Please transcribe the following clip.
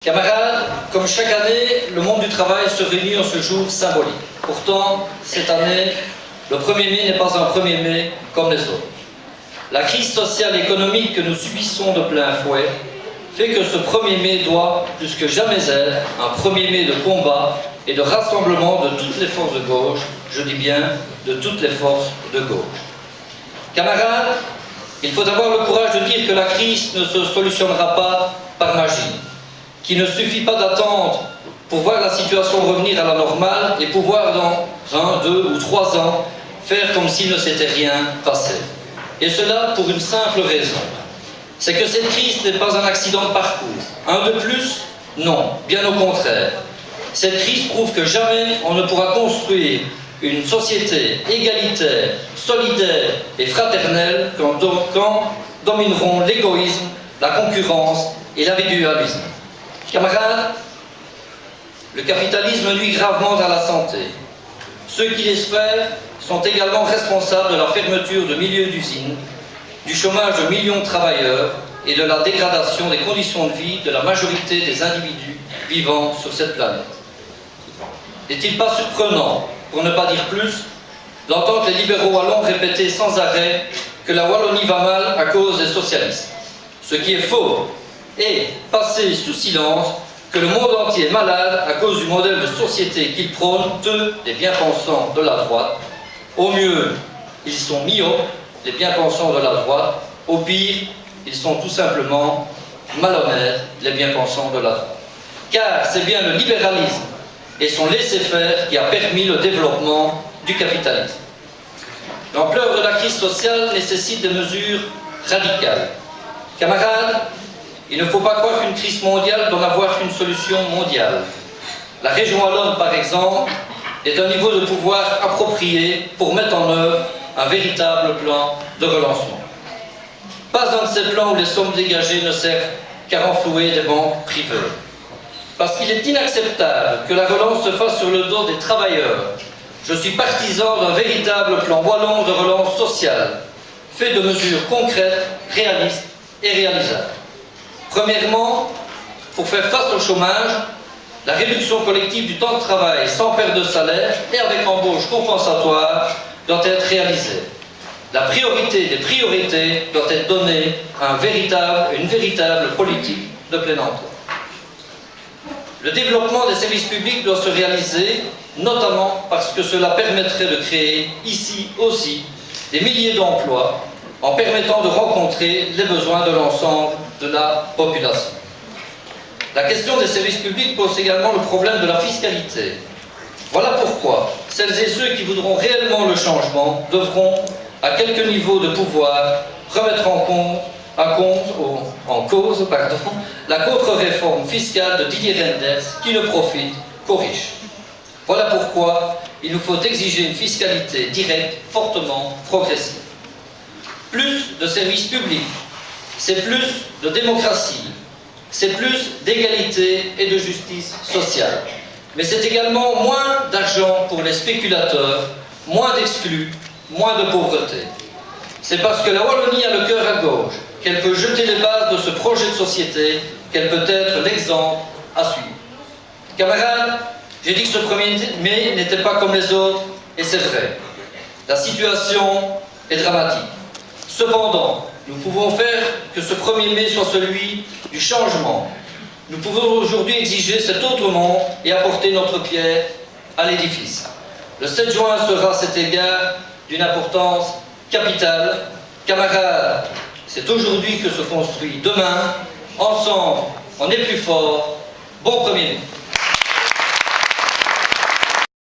Camarades, comme chaque année, le monde du travail se réunit en ce jour symbolique. Pourtant, cette année, le 1er mai n'est pas un 1er mai comme les autres. La crise sociale et économique que nous subissons de plein fouet fait que ce 1er mai doit, plus que jamais être, un 1er mai de combat et de rassemblement de toutes les forces de gauche, je dis bien de toutes les forces de gauche. Camarades, il faut avoir le courage de dire que la crise ne se solutionnera pas par magie, qu'il ne suffit pas d'attendre pour voir la situation revenir à la normale et pouvoir dans 1, 2 ou 3 ans faire comme s'il ne s'était rien passé. Et cela pour une simple raison. C'est que cette crise n'est pas un accident de parcours. Un de plus? Non, bien au contraire. Cette crise prouve que jamais on ne pourra construire une société égalitaire, solidaire et fraternelle quand domineront l'égoïsme, la concurrence et l'individualisme. Camarades, le capitalisme nuit gravement à la santé. Ceux qui l'espèrent sont également responsables de la fermeture de milliers d'usines, du chômage de millions de travailleurs et de la dégradation des conditions de vie de la majorité des individus vivant sur cette planète. N'est-il pas surprenant, pour ne pas dire plus, d'entendre les libéraux wallons répéter sans arrêt que la Wallonie va mal à cause des socialistes? Ce qui est faux, et passer sous silence que le monde entier est malade à cause du modèle de société qu'ils prônent, eux, les bien-pensants de la droite. Au mieux, ils sont myopes, les bien-pensants de la droite. Au pire, ils sont tout simplement malhonnêtes, les bien-pensants de la droite. Car c'est bien le libéralisme et son laisser-faire qui a permis le développement du capitalisme. L'ampleur de la crise sociale nécessite des mesures radicales. Camarades, il ne faut pas croire qu'une crise mondiale doit n'avoir qu'une solution mondiale. La région wallonne, par exemple, est un niveau de pouvoir approprié pour mettre en œuvre un véritable plan de relancement. Pas un de ces plans où les sommes dégagées ne servent qu'à renflouer des banques privées. Parce qu'il est inacceptable que la relance se fasse sur le dos des travailleurs. Je suis partisan d'un véritable plan wallon de relance sociale, fait de mesures concrètes, réalistes et réalisables. Premièrement, pour faire face au chômage, la réduction collective du temps de travail sans perte de salaire et avec embauche compensatoire doit être réalisée. La priorité des priorités doit être donnée à une véritable politique de plein emploi. Le développement des services publics doit se réaliser, notamment parce que cela permettrait de créer ici aussi des milliers d'emplois en permettant de rencontrer les besoins de l'ensemble de la population. La question des services publics pose également le problème de la fiscalité. Voilà pourquoi celles et ceux qui voudront réellement le changement devront, à quelque niveau de pouvoir, remettre en cause la contre-réforme fiscale de Didier Reynders qui ne profite qu'aux riches. Voilà pourquoi il nous faut exiger une fiscalité directe fortement progressive. Plus de services publics, c'est plus de démocratie, c'est plus d'égalité et de justice sociale. Mais c'est également moins d'argent pour les spéculateurs, moins d'exclus, moins de pauvreté. C'est parce que la Wallonie a le cœur à gauche qu'elle peut jeter les bases de ce projet de société, qu'elle peut être l'exemple à suivre. Camarades, j'ai dit que ce 1er mai n'était pas comme les autres, et c'est vrai. La situation est dramatique. Cependant, nous pouvons faire que ce 1er mai soit celui du changement. Nous pouvons aujourd'hui exiger cet autre monde et apporter notre pierre à l'édifice. Le 7 juin sera à cet égard d'une importance capitale. Camarades, c'est aujourd'hui que se construit demain. Ensemble, on est plus fort. Bon 1er mai.